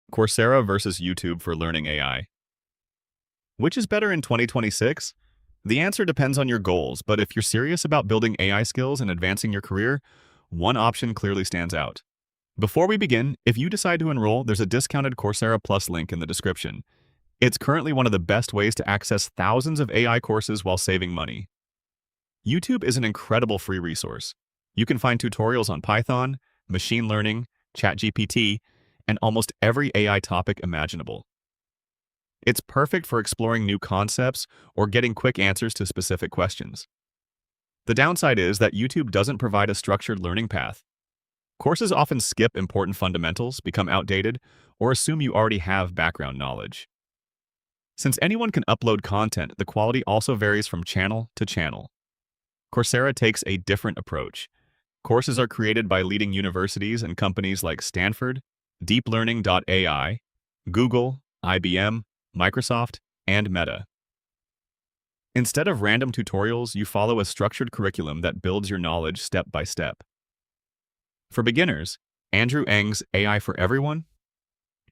Coursera versus YouTube for learning AI. Which is better in 2026? The answer depends on your goals, but if you're serious about building AI skills and advancing your career, one option clearly stands out. Before we begin, if you decide to enroll, there's a discounted Coursera Plus link in the description. It's currently one of the best ways to access thousands of AI courses while saving money. YouTube is an incredible free resource. You can find tutorials on Python, machine learning, ChatGPT, and almost every AI topic imaginable. It's perfect for exploring new concepts or getting quick answers to specific questions. The downside is that YouTube doesn't provide a structured learning path. Courses often skip important fundamentals, become outdated, or assume you already have background knowledge. Since anyone can upload content, the quality also varies from channel to channel. Coursera takes a different approach. Courses are created by leading universities and companies like Stanford, DeepLearning.AI, Google, IBM, Microsoft, and Meta. Instead of random tutorials, you follow a structured curriculum that builds your knowledge step by step. For beginners, Andrew Ng's AI for Everyone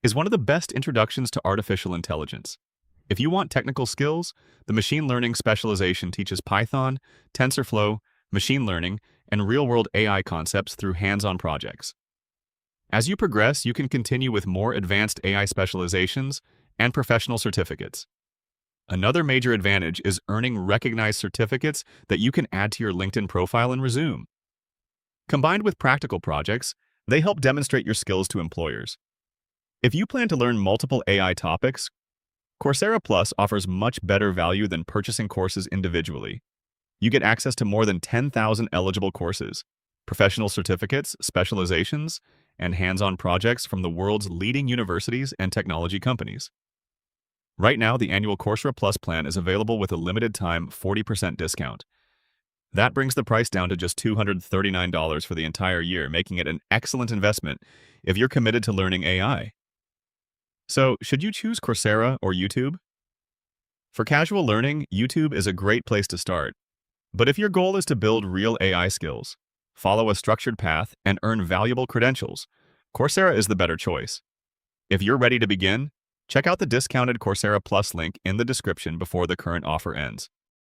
is one of the best introductions to artificial intelligence. If you want technical skills, the machine learning specialization teaches Python, TensorFlow, machine learning, and real-world AI concepts through hands-on projects. As you progress, you can continue with more advanced AI specializations and professional certificates. Another major advantage is earning recognized certificates that you can add to your LinkedIn profile and resume. Combined with practical projects, they help demonstrate your skills to employers. If you plan to learn multiple AI topics, Coursera Plus offers much better value than purchasing courses individually. You get access to more than 10,000 eligible courses, professional certificates, specializations, and hands-on projects from the world's leading universities and technology companies. Right now, the annual Coursera Plus plan is available with a limited-time 40% discount. That brings the price down to just $239 for the entire year, making it an excellent investment if you're committed to learning AI. So, should you choose Coursera or YouTube? For casual learning, YouTube is a great place to start. But if your goal is to build real AI skills, follow a structured path, and earn valuable credentials, Coursera is the better choice. If you're ready to begin, check out the discounted Coursera Plus link in the description before the current offer ends.